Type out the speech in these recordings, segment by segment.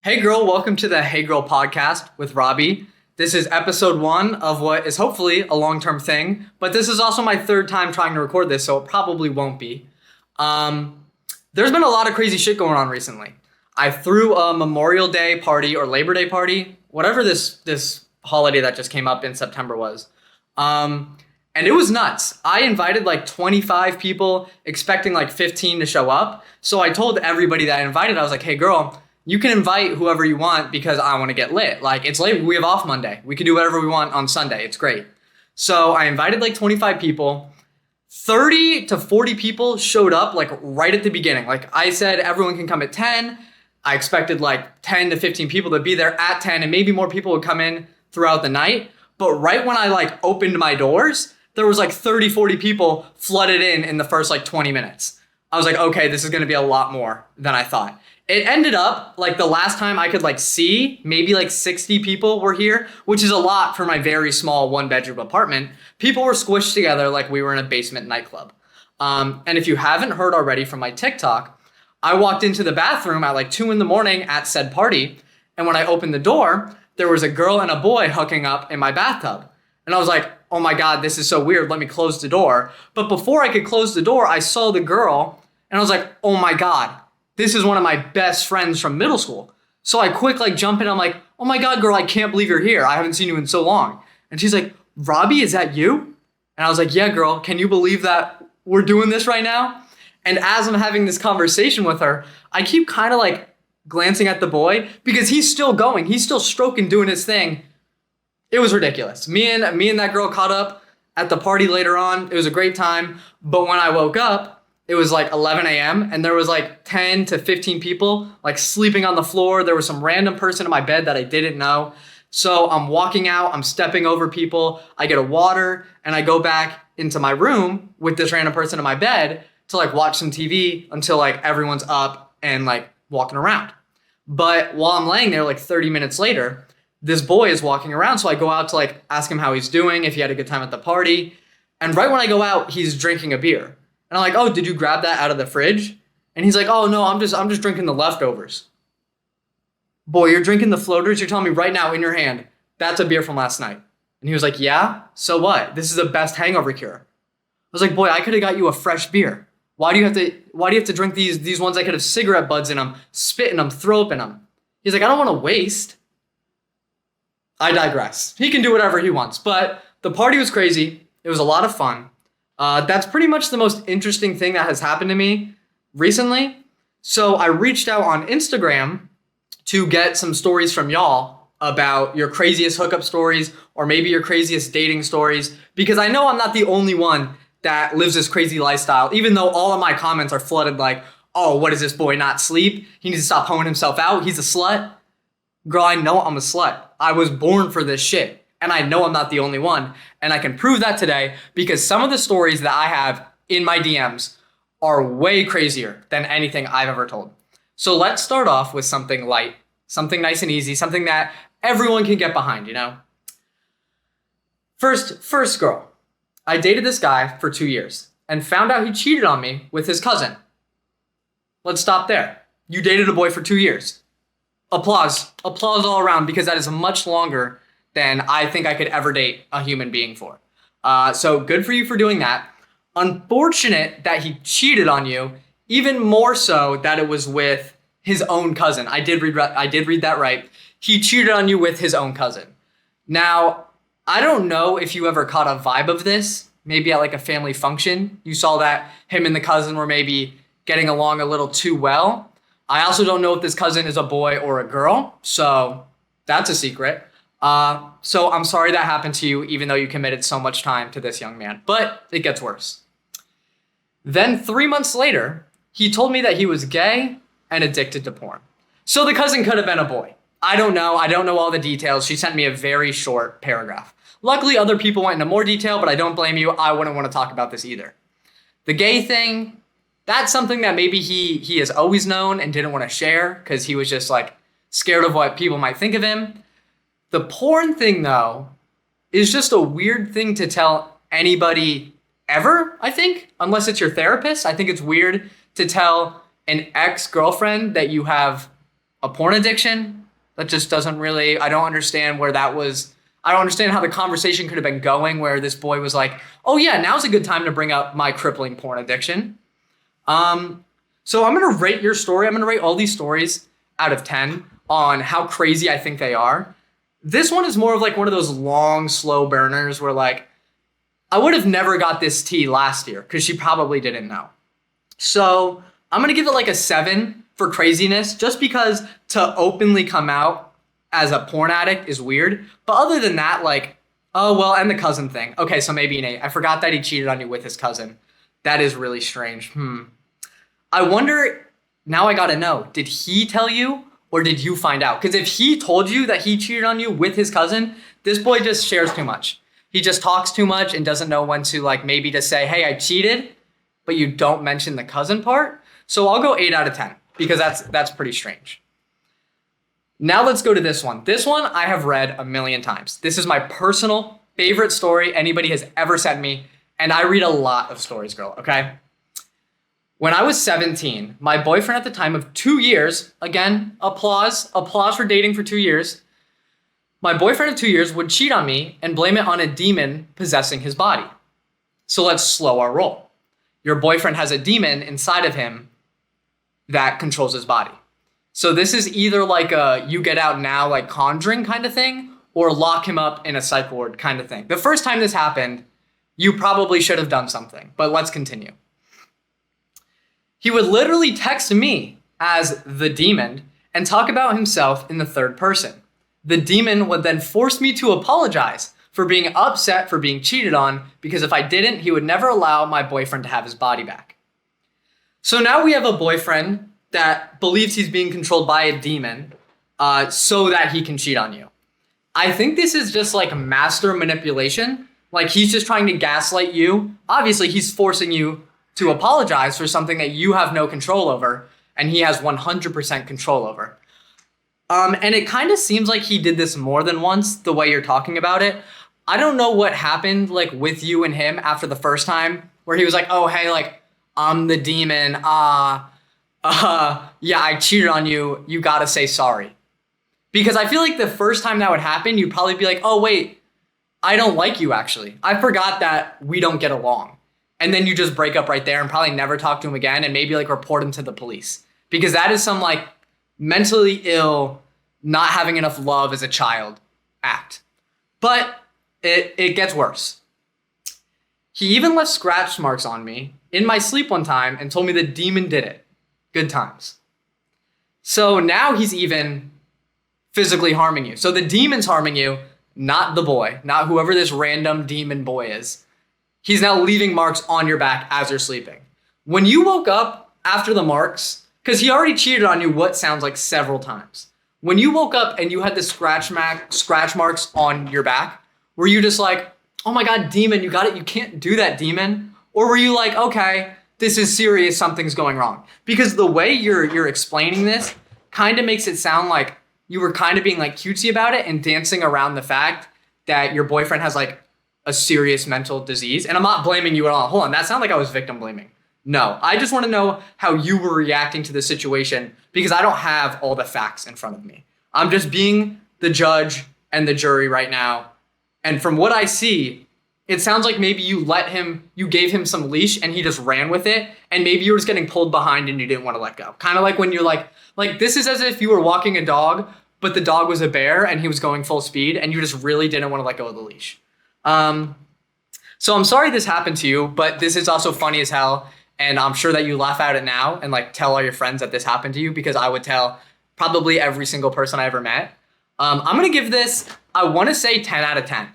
Hey girl, welcome to the Hey Girl podcast with Robbie. This is episode 1 of what is hopefully a long-term thing, but this is also my third time trying to record this, so it probably won't be. There's been a lot of crazy shit going on recently. I threw a Memorial Day party or Labor Day party, whatever this holiday that just came up in September was. And it was nuts. I invited like 25 people, expecting like 15 to show up. So I told everybody that I invited, I was like, hey girl, you can invite whoever you want because I want to get lit. Like, it's late. We have off Monday. We can do whatever we want on Sunday. It's great. So I invited like 25 people. 30 to 40 people showed up like right at the beginning. Like I said, everyone can come at 10. I expected like 10 to 15 people to be there at 10, and maybe more people would come in throughout the night. But right when I like opened my doors, there was like 30, 40 people flooded in the first like 20 minutes. I was like, okay, this is going to be a lot more than I thought. It ended up like the last time I could like see maybe like 60 people were here, which is a lot for my very small 1-bedroom apartment. People were squished together like we were in a basement nightclub. And if you haven't heard already from my TikTok, I walked into the bathroom at like 2 a.m. at said party. And when I opened the door, there was a girl and a boy hooking up in my bathtub. And I was like, oh my God, this is so weird. Let me close the door. But before I could close the door, I saw the girl and I was like, oh my God. This is one of my best friends from middle school. So I quick like jump in. I'm like, oh my God, girl, I can't believe you're here. I haven't seen you in so long. And she's like, Robbie, is that you? And I was like, yeah, girl, can you believe that we're doing this right now? And as I'm having this conversation with her, I keep kind of like glancing at the boy because he's still going. He's still stroking, doing his thing. It was ridiculous. Me and that girl caught up at the party later on. It was a great time. But when I woke up, it was like 11 a.m. and there was like 10 to 15 people like sleeping on the floor. There was some random person in my bed that I didn't know. So I'm walking out, I'm stepping over people. I get a water and I go back into my room with this random person in my bed to like watch some TV until like everyone's up and like walking around. But while I'm laying there like 30 minutes later, this boy is walking around. So I go out to like ask him how he's doing, if he had a good time at the party. And right when I go out, he's drinking a beer. And I'm like, oh, did you grab that out of the fridge? And he's like, oh no, I'm just drinking the leftovers. Boy, you're drinking the floaters? You're telling me right now in your hand, that's a beer from last night. And he was like, yeah, so what? This is the best hangover cure. I was like, boy, I could have got you a fresh beer. Why do you have to drink these ones that could have cigarette butts in them, spit in them, throw up in them? He's like, I don't want to waste. I digress. He can do whatever he wants. But the party was crazy. It was a lot of fun. That's pretty much the most interesting thing that has happened to me recently. So I reached out on Instagram to get some stories from y'all about your craziest hookup stories or maybe your craziest dating stories, because I know I'm not the only one that lives this crazy lifestyle, even though all of my comments are flooded like, oh, what does this boy not sleep? He needs to stop hoeing himself out. He's a slut. Girl, I know I'm a slut. I was born for this shit. And I know I'm not the only one. And I can prove that today because some of the stories that I have in my DMs are way crazier than anything I've ever told. So let's start off with something light, something nice and easy, something that everyone can get behind, you know? First girl. I dated this guy for 2 years and found out he cheated on me with his cousin. Let's stop there. You dated a boy for 2 years. Applause all around, because that is much longer than I think I could ever date a human being for. So good for you for doing that. Unfortunate that he cheated on you, even more so that it was with his own cousin. I did read that right. He cheated on you with his own cousin. Now, I don't know if you ever caught a vibe of this, maybe at like a family function. You saw that him and the cousin were maybe getting along a little too well. I also don't know if this cousin is a boy or a girl, so that's a secret. So I'm sorry that happened to you, even though you committed so much time to this young man, but it gets worse. Then 3 months later, he told me that he was gay and addicted to porn. So the cousin could have been a boy. I don't know. I don't know all the details. She sent me a very short paragraph. Luckily, other people went into more detail, but I don't blame you. I wouldn't want to talk about this either. The gay thing, that's something that maybe he has always known and didn't want to share because he was just like scared of what people might think of him. The porn thing, though, is just a weird thing to tell anybody ever, I think, unless it's your therapist. I think it's weird to tell an ex-girlfriend that you have a porn addiction. That just doesn't really, I don't understand where that was. I don't understand how the conversation could have been going where this boy was like, oh yeah, now's a good time to bring up my crippling porn addiction. So I'm going to rate your story. I'm going to rate all these stories out of 10 on how crazy I think they are. This one is more of like one of those long, slow burners where like, I would have never got this tea last year because she probably didn't know. So I'm going to give it like a 7 for craziness just because to openly come out as a porn addict is weird. But other than that, like, oh, well, and the cousin thing. Okay, so maybe an 8. I forgot that he cheated on you with his cousin. That is really strange. I wonder, now I gotta know, did he tell you or did you find out? Because if he told you that he cheated on you with his cousin, this boy just shares too much. He just talks too much and doesn't know when to like maybe to say, hey, I cheated, but you don't mention the cousin part. So I'll go 8 out of 10 because that's pretty strange. Now let's go to this one. This one I have read a million times. This is my personal favorite story anybody has ever sent me. And I read a lot of stories, girl, okay? When I was 17, my boyfriend at the time of 2 years, again, applause for dating for 2 years. My boyfriend of 2 years would cheat on me and blame it on a demon possessing his body. So let's slow our roll. Your boyfriend has a demon inside of him that controls his body. So this is either like a you get out now, like Conjuring kind of thing, or lock him up in a psych ward kind of thing. The first time this happened, you probably should have done something, but let's continue. He would literally text me as the demon and talk about himself in the third person. The demon would then force me to apologize for being upset for being cheated on because if I didn't, he would never allow my boyfriend to have his body back. So now we have a boyfriend that believes he's being controlled by a demon so that he can cheat on you. I think this is just like master manipulation. Like he's just trying to gaslight you. Obviously, he's forcing you to apologize for something that you have no control over and he has 100% control over. And it kind of seems like he did this more than once, the way you're talking about it. I don't know what happened like with you and him after the first time where he was like, oh, hey, like, I'm the demon. Yeah, I cheated on you. You got to say sorry. Because I feel like the first time that would happen, you'd probably be like, oh, wait, I don't like you, actually. I forgot that we don't get along. And then you just break up right there and probably never talk to him again and maybe like report him to the police. Because that is some like mentally ill, not having enough love as a child act. But it gets worse. He even left scratch marks on me in my sleep one time and told me the demon did it. Good times. So now he's even physically harming you. So the demon's harming you, not the boy, not whoever this random demon boy is. He's now leaving marks on your back as you're sleeping. When you woke up after the marks, because he already cheated on you what sounds like several times. When you woke up and you had the scratch marks on your back, were you just like, oh my God, demon, you got it. You can't do that, demon. Or were you like, okay, this is serious. Something's going wrong. Because the way you're explaining this kind of makes it sound like you were kind of being like cutesy about it and dancing around the fact that your boyfriend has like a serious mental disease. And I'm not blaming you at all. Hold on. That sounded like I was victim blaming. No, I just want to know how you were reacting to the situation because I don't have all the facts in front of me. I'm just being the judge and the jury right now. And from what I see, it sounds like maybe you gave him some leash and he just ran with it. And maybe you were just getting pulled behind and you didn't want to let go. Kind of like when you're like this is as if you were walking a dog, but the dog was a bear and he was going full speed and you just really didn't want to let go of the leash. So I'm sorry this happened to you, but this is also funny as hell. And I'm sure that you laugh at it now and like tell all your friends that this happened to you because I would tell probably every single person I ever met. I'm going to give this, I want to say 10 out of 10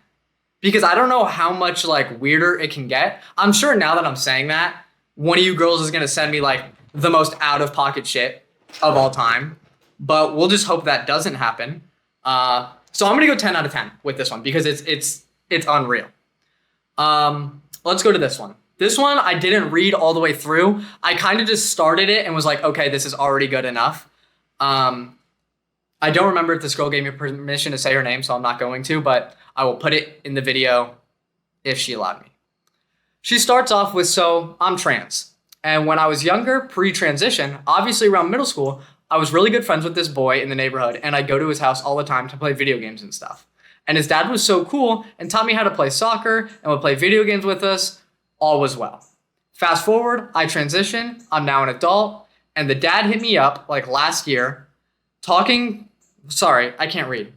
because I don't know how much like weirder it can get. I'm sure now that I'm saying that, one of you girls is going to send me like the most out of pocket shit of all time, but we'll just hope that doesn't happen. So I'm going to go 10 out of 10 with this one because it's unreal. Let's go to this one. This one I didn't read all the way through. I kind of just started it and was like, okay, this is already good enough. I don't remember if this girl gave me permission to say her name, so I'm not going to, but I will put it in the video if she allowed me. She starts off with, so I'm trans. And when I was younger, pre-transition, obviously around middle school, I was really good friends with this boy in the neighborhood, and I'd go to his house all the time to play video games and stuff. And his dad was so cool and taught me how to play soccer and would play video games with us. All was well. Fast forward, I transition. I'm now an adult, and the dad hit me up like last year I can't read.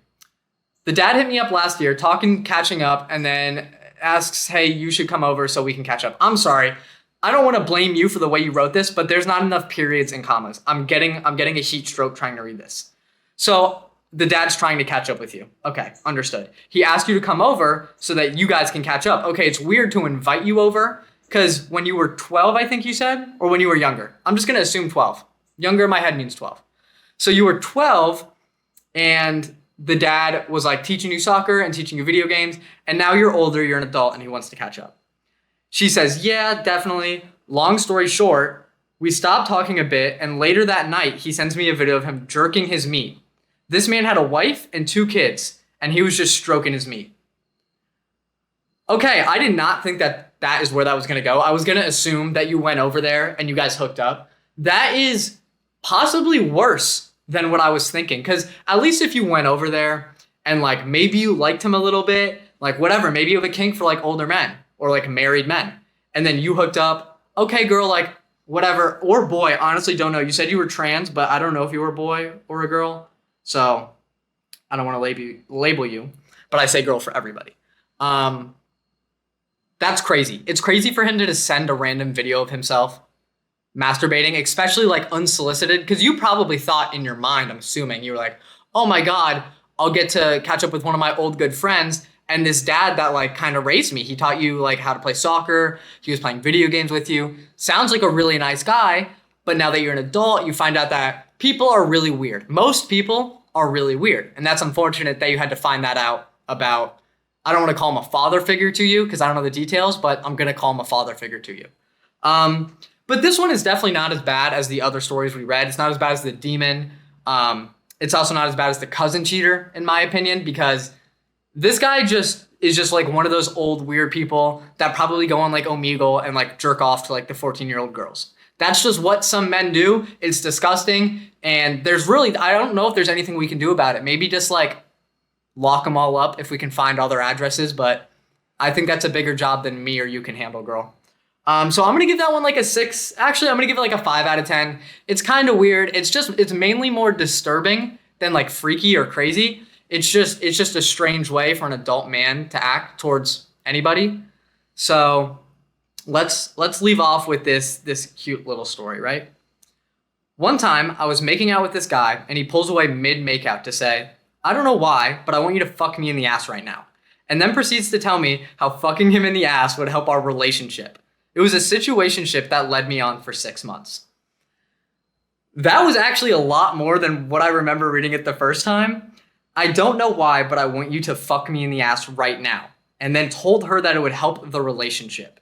The dad hit me up last year catching up, and then asks, hey, you should come over so we can catch up. I'm sorry. I don't want to blame you for the way you wrote this, but there's not enough periods and commas. I'm getting a heat stroke trying to read this. So the dad's trying to catch up with you. Okay, understood. He asked you to come over so that you guys can catch up. Okay, it's weird to invite you over because when you were 12, I think you said, or when you were younger. I'm just going to assume 12. Younger in my head means 12. So you were 12 and the dad was like teaching you soccer and teaching you video games. And now you're older, you're an adult, and he wants to catch up. She says, yeah, definitely. Long story short, we stopped talking a bit, and later that night, he sends me a video of him jerking his meat. This man had a wife and 2 kids, and he was just stroking his meat. Okay, I did not think that is where that was going to go. I was going to assume that you went over there and you guys hooked up. That is possibly worse than what I was thinking, because at least if you went over there and like maybe you liked him a little bit, like whatever, maybe you have a kink for like older men or like married men, and then you hooked up, okay, girl, like whatever, or boy, honestly don't know. You said you were trans, but I don't know if you were a boy or a girl, so I don't want to label you, but I say girl for everybody. That's crazy. It's crazy for him to just send a random video of himself masturbating, especially like unsolicited, because you probably thought in your mind, I'm assuming, you were like, oh my God, I'll get to catch up with one of my old good friends. And this dad that like kind of raised me, he taught you like how to play soccer. He was playing video games with you. Sounds like a really nice guy. But now that you're an adult, you find out that people are really weird. Most people are really weird. And that's unfortunate that you had to find that out about, I don't want to call him a father figure to you because I don't know the details, but I'm going to call him a father figure to you. But this one is definitely not as bad as the other stories we read. It's not as bad as the demon. It's also not as bad as the cousin cheater, in my opinion, because this guy is just like one of those old weird people that probably go on like Omegle and like jerk off to like the 14-year-old girls. That's just what some men do. It's disgusting. And I don't know if there's anything we can do about it. Maybe just like lock them all up if we can find all their addresses. But I think that's a bigger job than me or you can handle, girl. So I'm going to give that one like a 6. Actually, I'm going to give it like a 5 out of 10. It's kind of weird. It's mainly more disturbing than like freaky or crazy. It's just a strange way for an adult man to act towards anybody. So let's leave off with this cute little story, right? One time I was making out with this guy and he pulls away mid-makeout to say, I don't know why, but I want you to fuck me in the ass right now. And then proceeds to tell me how fucking him in the ass would help our relationship. It was a situationship that led me on for 6 months. That was actually a lot more than what I remember reading it the first time. I don't know why, but I want you to fuck me in the ass right now. And then told her that it would help the relationship.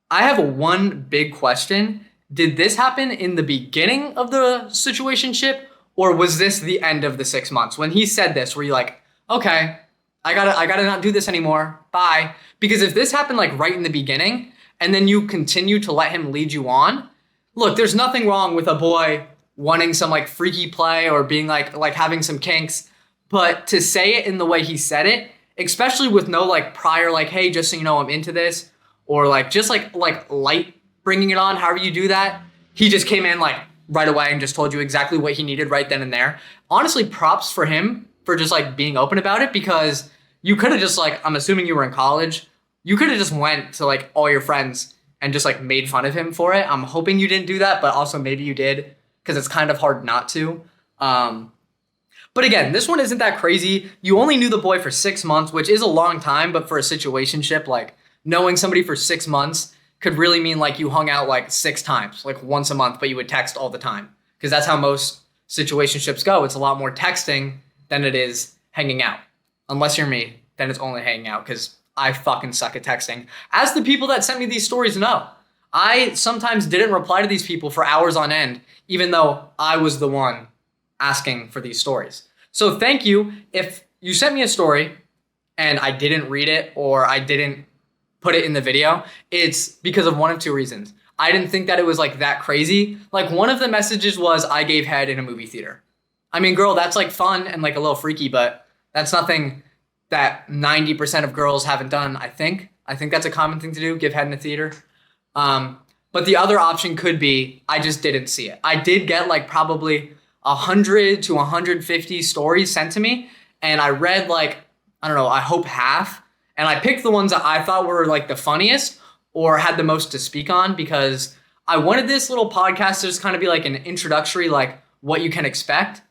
I have one big question. Did this happen in the beginning of the situationship, or was this the end of the 6 months? When he said this, were you like, okay, I gotta not do this anymore. Bye. Because if this happened like right in the beginning, and then you continue to let him lead you on, look, there's nothing wrong with a boy wanting some like freaky play or being like having some kinks. But to say it in the way he said it, especially with no like prior, like, hey, just so you know, I'm into this, or like just like light bringing it on, however you do that, he just came in like right away and just told you exactly what he needed right then and there. Honestly, props for him for just like being open about it, because you could have just like, I'm assuming you were in college, you could have just went to like all your friends and just like made fun of him for it. I'm hoping you didn't do that, but also maybe you did, because it's kind of hard not to. But again, this one isn't that crazy. You only knew the boy for 6 months, which is a long time, but for a situationship, like knowing somebody for 6 months could really mean like you hung out like 6 times, like once a month, but you would text all the time, because that's how most situationships go. It's a lot more texting than it is hanging out. Unless you're me, then it's only hanging out, because I fucking suck at texting. As the people that sent me these stories know, I sometimes didn't reply to these people for hours on end, even though I was the one asking for these stories. So thank you. If you sent me a story and I didn't read it or I didn't put it in the video, it's because of one of 2 reasons. I didn't think that it was like that crazy. Like one of the messages was I gave head in a movie theater. I mean, girl, that's like fun and like a little freaky, but that's nothing that 90% of girls haven't done, I think. I think that's a common thing to do, give head in a theater. But the other option could be I just didn't see it. I did get like probably 100 to 150 stories sent to me, and I read like, I don't know, I hope half. And I picked the ones that I thought were like the funniest or had the most to speak on, because I wanted this little podcast to just kind of be like an introductory, like what you can expect.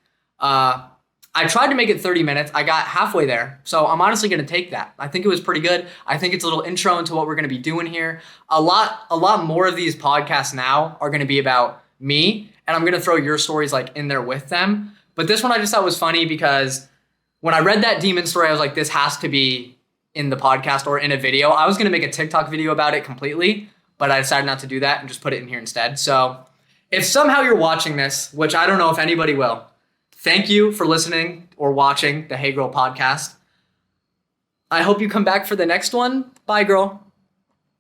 I tried to make it 30 minutes. I got halfway there. So I'm honestly going to take that. I think it was pretty good. I think it's a little intro into what we're going to be doing here. A lot more of these podcasts now are going to be about me, and I'm going to throw your stories like in there with them. But this one I just thought was funny because when I read that demon story, I was like, this has to be in the podcast or in a video. I was going to make a TikTok video about it completely, but I decided not to do that and just put it in here instead. So if somehow you're watching this, which I don't know if anybody will, thank you for listening or watching the Hey Girl podcast. I hope you come back for the next one. Bye, girl.